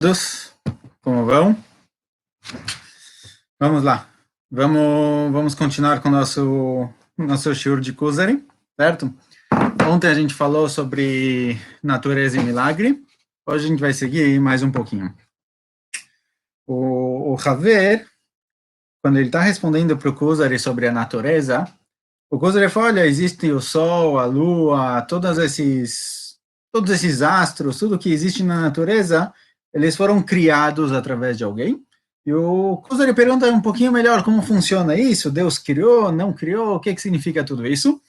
Todos, como vão? Vamos lá. Vamos continuar com o nosso shiur de Kuzari, certo? Ontem a gente falou sobre natureza e milagre. Hoje a gente vai seguir mais um pouquinho. O Haver, quando ele está respondendo para o Kuzari sobre a natureza, o Kuzari fala, olha, existe o Sol, a Lua, todos esses astros, tudo que existe na natureza, eles foram criados através de alguém. E o Kuzari pergunta um pouquinho melhor como funciona isso, Deus criou, não criou, o que significa tudo isso?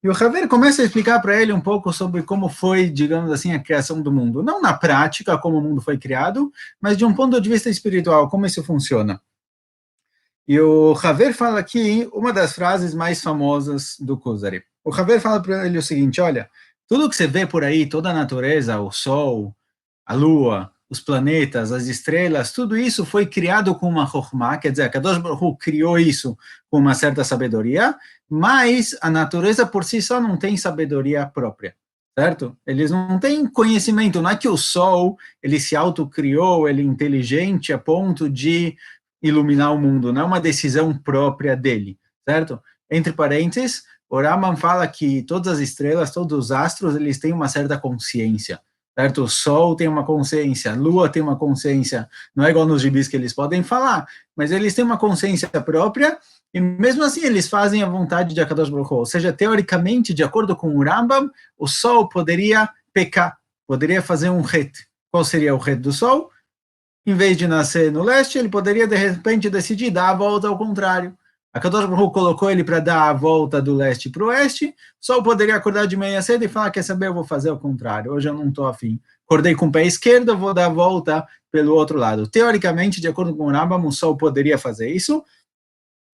E o Haver começa a explicar para ele um pouco sobre como foi, digamos assim, a criação do mundo. Não na prática, como o mundo foi criado, mas de um ponto de vista espiritual, como isso funciona. E o Haver fala aqui uma das frases mais famosas do Kuzari. O Haver fala para ele o seguinte, olha, tudo que você vê por aí, toda a natureza, o Sol, a Lua, os planetas, as estrelas, tudo isso foi criado com uma chokhmah, quer dizer, Kadosh Baruch Hu criou isso com uma certa sabedoria, mas a natureza por si só não tem sabedoria própria, certo? Eles não têm conhecimento, não é que o Sol, ele se autocriou, ele é inteligente a ponto de iluminar o mundo, não é uma decisão própria dele, certo? Entre parênteses, o Rambam fala que todas as estrelas, todos os astros, eles têm uma certa consciência, certo? O Sol tem uma consciência, a Lua tem uma consciência, não é igual nos gibis que eles podem falar, mas eles têm uma consciência própria, e mesmo assim eles fazem a vontade de Akadosh Baruch Hu. Ou seja, teoricamente, de acordo com o Rambam, o Sol poderia pecar, poderia fazer um het. Qual seria o het do Sol? Em vez de nascer no leste, ele poderia, de repente, decidir dar a volta ao contrário. A Kadosh Baruch Hu colocou ele para dar a volta do leste para o oeste, Sol poderia acordar de manhã cedo e falar, quer saber, eu vou fazer o contrário, hoje eu não estou afim. Acordei com o pé esquerdo, eu vou dar a volta pelo outro lado. Teoricamente, de acordo com o Rambam, o Sol poderia fazer isso,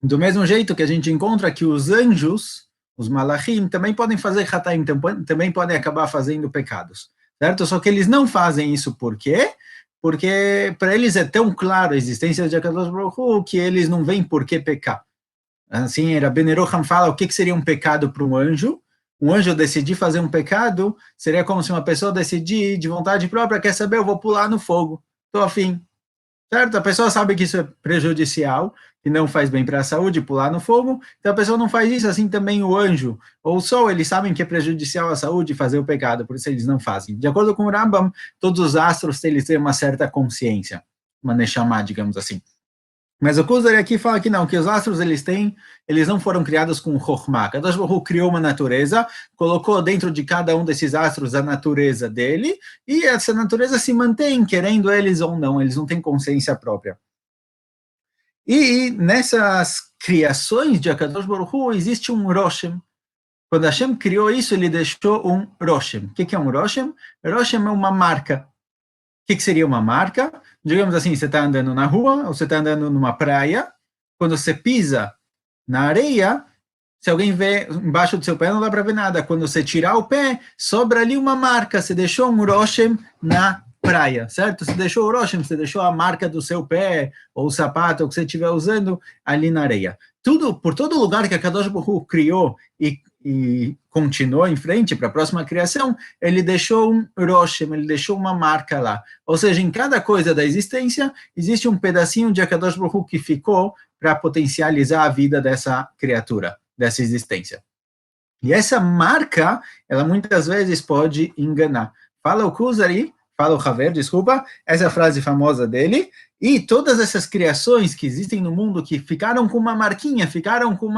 do mesmo jeito que a gente encontra que os anjos, os malachim, também podem fazer hataim, também podem acabar fazendo pecados, certo? Só que eles não fazem isso por quê? Porque para eles é tão claro a existência de Akadosh Baruch Hu que eles não veem por que pecar. Assim, Rabbeinu Yeroham fala o que seria um pecado para um anjo. Um anjo decidir fazer um pecado seria como se uma pessoa decidir de vontade própria, quer saber, eu vou pular no fogo, estou afim. Certo? A pessoa sabe que isso é prejudicial, que não faz bem para a saúde, pular no fogo, então a pessoa não faz isso, assim também o anjo ou o Sol, eles sabem que é prejudicial à saúde fazer o pecado, por isso eles não fazem. De acordo com o Rambam, todos os astros eles têm uma certa consciência, uma neshama, digamos assim. Mas o Kuzari aqui fala que não, que os astros eles não foram criados com chokhmah. Kadosh Baruch Hu criou uma natureza, colocou dentro de cada um desses astros a natureza dele, e essa natureza se mantém, querendo eles ou não, eles não têm consciência própria. E nessas criações de Kadosh Baruch Hu existe um Roshem. Quando Hashem criou isso, ele deixou um Roshem. O que é um Roshem? Roshem é uma marca. O que seria uma marca? Digamos assim, você está andando na rua, ou você está andando numa praia, quando você pisa na areia, se alguém vê embaixo do seu pé, não dá para ver nada. Quando você tirar o pé, sobra ali uma marca, você deixou um Roshem na praia, certo? Você deixou o Roshem, você deixou a marca do seu pé, ou o sapato, ou que você estiver usando, ali na areia. Por todo lugar que a Kadosh Baruch Hu criou e continuou em frente para a próxima criação, ele deixou um Roshem, ele deixou uma marca lá. Ou seja, em cada coisa da existência, existe um pedacinho de Akadosh Baruch Hu que ficou para potencializar a vida dessa criatura, dessa existência. E essa marca, ela muitas vezes pode enganar. Fala o Kuzari, fala o Haver, desculpa, essa é a frase famosa dele, e todas essas criações que existem no mundo que ficaram com uma marquinha, ficaram com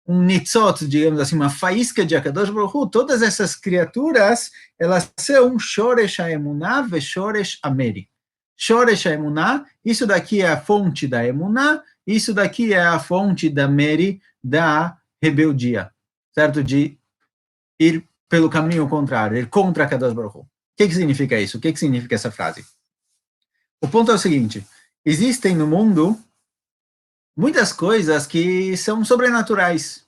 um nitzot, digamos assim, uma faísca de Akadosh Baruch Hu, todas essas criaturas, elas são Shoresh HaEmunah ve Shoresh HaMeri. Shoresh HaEmunah, isso daqui é a fonte da Emunah, isso daqui é a fonte da Meri, da rebeldia, certo? De ir pelo caminho contrário, ir contra Akadosh Baruch Hu. O que significa isso? O que significa essa frase? O ponto é o seguinte, existem no mundo muitas coisas que são sobrenaturais,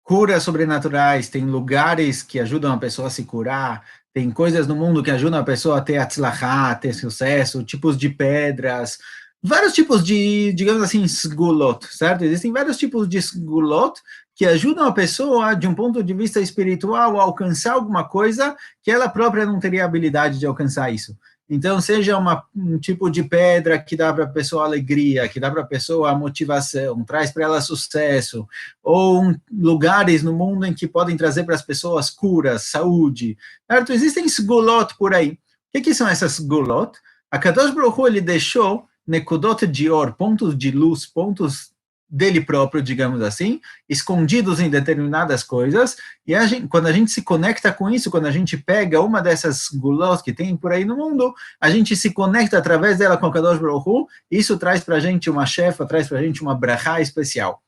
curas sobrenaturais, tem lugares que ajudam a pessoa a se curar, tem coisas no mundo que ajudam a pessoa a ter atzlachá, a ter sucesso, tipos de pedras, vários tipos de, digamos assim, sgulot, certo? Existem vários tipos de sgulot que ajudam a pessoa, de um ponto de vista espiritual, a alcançar alguma coisa que ela própria não teria habilidade de alcançar isso. Então, seja um tipo de pedra que dá para a pessoa alegria, que dá para a pessoa motivação, traz para ela sucesso, ou lugares no mundo em que podem trazer para as pessoas curas, saúde, certo? Existem sgulot por aí. O que são essas sgulot? A Kadosh Baruch Hu, ele deixou nekudot de or, pontos de luz, pontos dele próprio, digamos assim, escondidos em determinadas coisas, e quando a gente se conecta com isso, quando a gente pega uma dessas gulot que tem por aí no mundo, a gente se conecta através dela com a Kadosh Baruch Hu, isso traz para a gente uma chefa, traz para a gente uma brachá especial.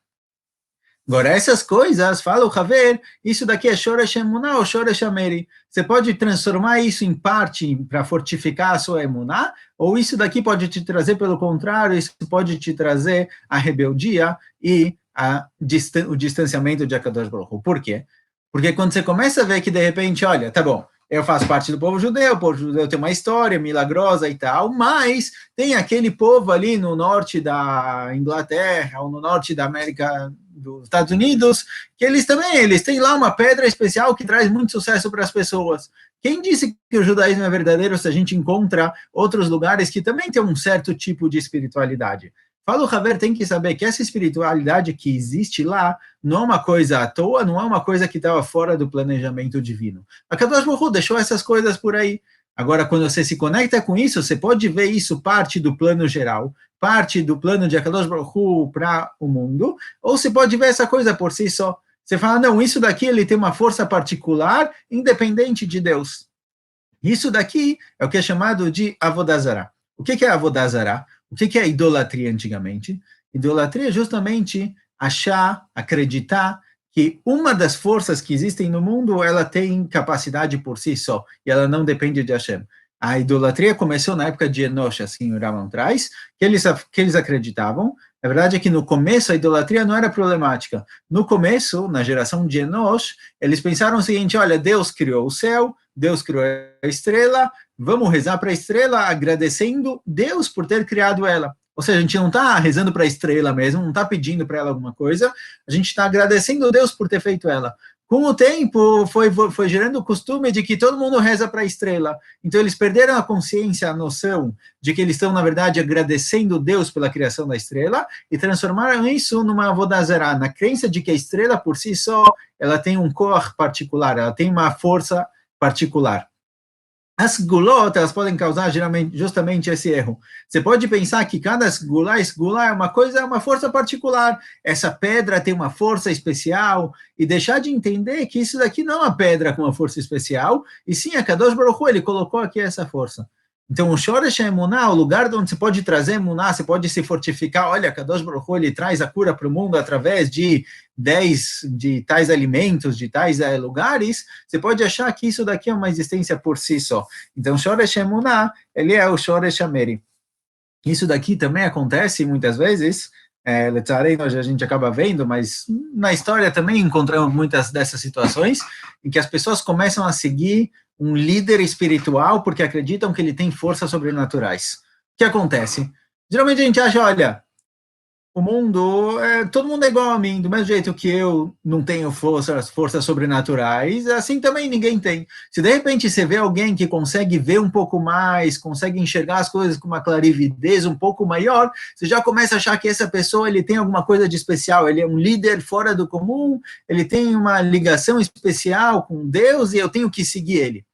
Agora, essas coisas, fala o Haver, isso daqui é Shoresh Emuná ou Shoresh Ameri. Você pode transformar isso em parte para fortificar a sua emuná, ou isso daqui pode te trazer, pelo contrário, isso pode te trazer a rebeldia e o distanciamento de Akadosh Baruch Hu. Por quê? Porque quando você começa a ver que, de repente, olha, tá bom, eu faço parte do povo judeu, o povo judeu tem uma história milagrosa e tal, mas tem aquele povo ali no norte da Inglaterra, ou no norte da América dos Estados Unidos, que eles têm lá uma pedra especial que traz muito sucesso para as pessoas. Quem disse que o judaísmo é verdadeiro se a gente encontra outros lugares que também tem um certo tipo de espiritualidade? Fala o Haver, tem que saber que essa espiritualidade que existe lá não é uma coisa à toa, não é uma coisa que estava fora do planejamento divino. A Kadosh Baruch Hu deixou essas coisas por aí. Agora, quando você se conecta com isso, você pode ver isso parte do plano geral, parte do plano de Akadosh Baruch Hu para o mundo, ou você pode ver essa coisa por si só. Você fala, não, isso daqui ele tem uma força particular, independente de Deus. Isso daqui é o que é chamado de Avodazara. O que é Avodazara? O que é idolatria antigamente? Idolatria é justamente achar, acreditar que uma das forças que existem no mundo, ela tem capacidade por si só, e ela não depende de Hashem. A idolatria começou na época de Enoch, assim o Rambam traz, que eles acreditavam. A verdade é que no começo a idolatria não era problemática. No começo, na geração de Enoch, eles pensaram o seguinte, olha, Deus criou o céu, Deus criou a estrela, vamos rezar para a estrela agradecendo Deus por ter criado ela. Ou seja, a gente não está rezando para a estrela mesmo, não está pedindo para ela alguma coisa, a gente está agradecendo Deus por ter feito ela. Com o tempo, foi gerando o costume de que todo mundo reza para a estrela. Então, eles perderam a consciência, a noção de que eles estão, na verdade, agradecendo Deus pela criação da estrela e transformaram isso numa avodazerá, na crença de que a estrela, por si só, ela tem um cor particular, ela tem uma força particular. As gulot, elas podem causar justamente esse erro. Você pode pensar que cada esgulá é uma coisa, é uma força particular. Essa pedra tem uma força especial, e deixar de entender que isso daqui não é uma pedra com uma força especial, e sim, a Kadosh Baruch Hu, ele colocou aqui essa força. Então, o Shoresh Emuná, o lugar onde você pode trazer Emuná, você pode se fortificar. Olha, Kadosh Baruch Hu, ele traz a cura para o mundo através de tais alimentos, de tais lugares. Você pode achar que isso daqui é uma existência por si só. Então, Shoresh Emuná, ele é o Shoresh Ameri. Isso daqui também acontece muitas vezes, a gente acaba vendo, mas na história também encontramos muitas dessas situações em que as pessoas começam a seguir um líder espiritual porque acreditam que ele tem forças sobrenaturais. O que acontece? Geralmente a gente acha, olha, o mundo, todo mundo é igual a mim, do mesmo jeito que eu não tenho forças sobrenaturais, assim também ninguém tem. Se de repente você vê alguém que consegue ver um pouco mais, consegue enxergar as coisas com uma clarividez um pouco maior, você já começa a achar que essa pessoa ele tem alguma coisa de especial, ele é um líder fora do comum, ele tem uma ligação especial com Deus e eu tenho que seguir ele.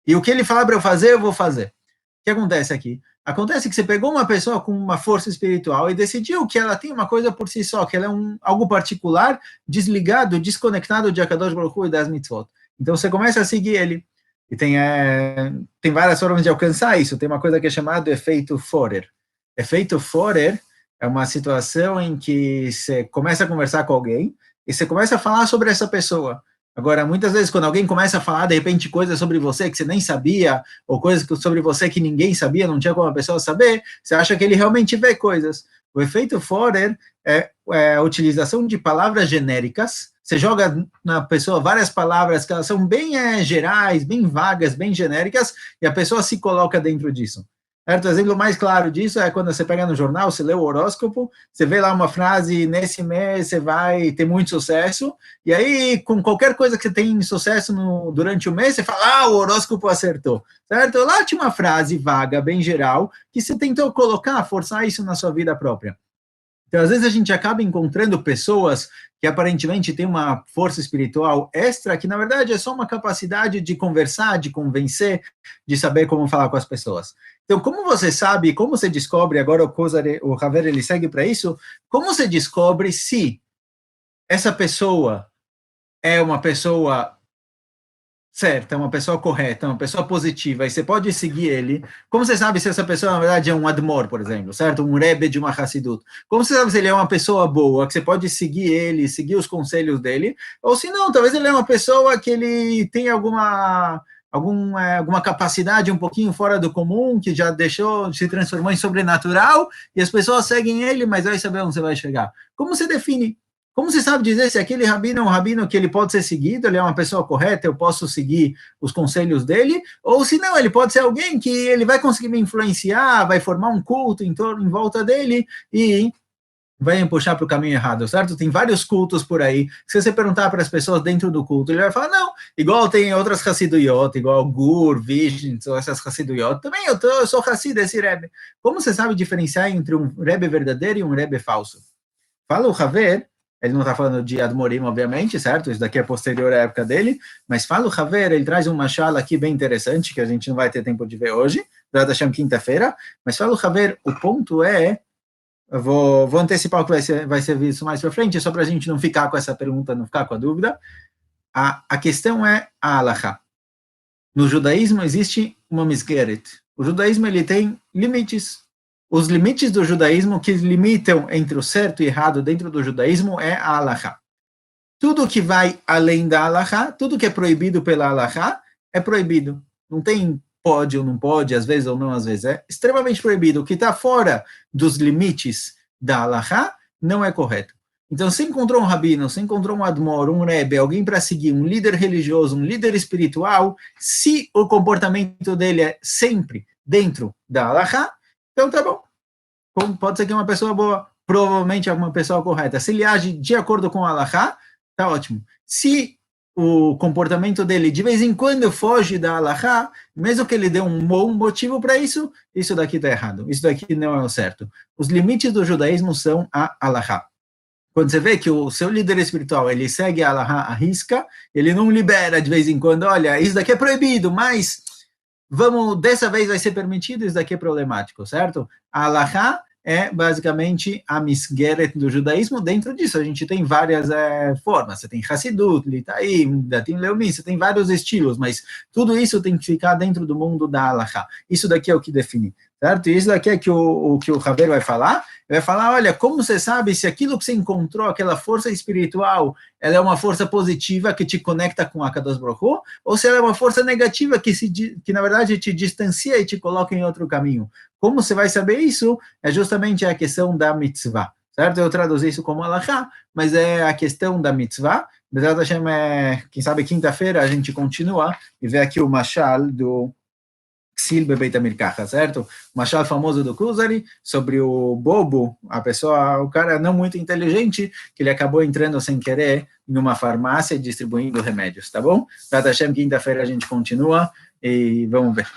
E o que ele falar para eu fazer, eu vou fazer. O que acontece aqui? Acontece que você pegou uma pessoa com uma força espiritual e decidiu que ela tem uma coisa por si só, que ela é algo particular, desligado, desconectado de Akadosh Baruch Hu e das mitzvot. Então você começa a seguir ele. E tem várias formas de alcançar isso. Tem uma coisa que é chamada efeito Forer. Efeito Forer é uma situação em que você começa a conversar com alguém e você começa a falar sobre essa pessoa. Agora, muitas vezes, quando alguém começa a falar, de repente, coisas sobre você que você nem sabia, ou coisas sobre você que ninguém sabia, não tinha como a pessoa saber, você acha que ele realmente vê coisas. O efeito Forer é a utilização de palavras genéricas. Você joga na pessoa várias palavras que elas são bem gerais, bem vagas, bem genéricas, e a pessoa se coloca dentro disso. Certo? O exemplo mais claro disso é quando você pega no jornal, você lê o horóscopo, você vê lá uma frase, nesse mês você vai ter muito sucesso, e aí, com qualquer coisa que você tem sucesso durante o mês, você fala, ah, o horóscopo acertou, certo? Lá tinha uma frase vaga, bem geral, que você tentou colocar, forçar isso na sua vida própria. Então, às vezes, a gente acaba encontrando pessoas que aparentemente têm uma força espiritual extra, que na verdade é só uma capacidade de conversar, de convencer, de saber como falar com as pessoas. Então, como você sabe, como você descobre, agora o Haver ele segue para isso, como você descobre se essa pessoa é uma pessoa certa, uma pessoa correta, uma pessoa positiva, e você pode seguir ele. Como você sabe se essa pessoa, na verdade, é um admor, por exemplo, certo? Um rebbe de uma Hassidut. Como você sabe se ele é uma pessoa boa, que você pode seguir ele, seguir os conselhos dele, ou se não, talvez ele é uma pessoa que ele tem alguma capacidade um pouquinho fora do comum, que já deixou, se transformou em sobrenatural, e as pessoas seguem ele, mas vai saber onde você vai chegar. Como você define? Como você sabe dizer se aquele rabino é um rabino que ele pode ser seguido, ele é uma pessoa correta, eu posso seguir os conselhos dele, ou se não, ele pode ser alguém que ele vai conseguir me influenciar, vai formar um culto em volta dele e vai me puxar para o caminho errado, certo? Tem vários cultos por aí. Se você perguntar para as pessoas dentro do culto, ele vai falar, não, igual tem outras Hassiduyot, igual Gur, Vishn, essas Hassiduyot, também eu sou Hassid desse Rebbe. Como você sabe diferenciar entre um Rebbe verdadeiro e um Rebbe falso? Fala o Haver, ele não está falando de Admorim, obviamente, certo? Isso daqui é posterior à época dele, mas fala o Haver, ele traz uma chala aqui bem interessante, que a gente não vai ter tempo de ver hoje, Drat Hashem quinta-feira, mas fala o Haver, o ponto é, eu vou antecipar o que vai ser visto mais para frente, só para a gente não ficar com essa pergunta, não ficar com a dúvida. A questão é a Halakha. No judaísmo existe uma misgeret. O judaísmo ele tem limites. Os limites do judaísmo que limitam entre o certo e errado dentro do judaísmo é a Halakha. Tudo que vai além da Halakha, tudo que é proibido pela Halakha, é proibido. Não tem pode ou não pode, às vezes ou não, às vezes. É extremamente proibido. O que está fora dos limites da Halakha não é correto. Então, se encontrou um rabino, se encontrou um admor, um rebbe, alguém para seguir, um líder religioso, um líder espiritual, se o comportamento dele é sempre dentro da Halakha, então tá bom. Pode ser que é uma pessoa boa, provavelmente é uma pessoa correta. Se ele age de acordo com a Halakha, tá ótimo. Se o comportamento dele de vez em quando foge da Halakha, mesmo que ele dê um bom motivo para isso, isso daqui está errado. Isso daqui não é o certo. Os limites do judaísmo são a Halakha. Quando você vê que o seu líder espiritual, ele segue a Halakha à risca, ele não libera de vez em quando, olha, isso daqui é proibido, mas dessa vez vai ser permitido, isso daqui é problemático, certo? A Halakha é basicamente a misgeret do judaísmo. Dentro disso a gente tem várias formas, você tem Hassidut, Litaim, Datim Leumi, você tem vários estilos, mas tudo isso tem que ficar dentro do mundo da Halakha. Isso daqui é o que define, certo? E isso daqui é que o Haver vai falar. Ele vai falar, olha, como você sabe se aquilo que você encontrou, aquela força espiritual, ela é uma força positiva que te conecta com a Kadosh Baruch Hu, ou se ela é uma força negativa que na verdade te distancia e te coloca em outro caminho. Como você vai saber isso? É justamente a questão da mitzvah, certo? Eu traduzi isso como halakha, mas é a questão da mitzvah. Bezerra Hashem, quem sabe quinta-feira a gente continua e vê aqui o mashal do Ksil Bebeit HaMirkacha, certo? O mashal famoso do Kuzari, sobre o bobo, o cara não muito inteligente, que ele acabou entrando sem querer em uma farmácia e distribuindo remédios, tá bom? Bezerra Hashem, quinta-feira a gente continua e vamos ver.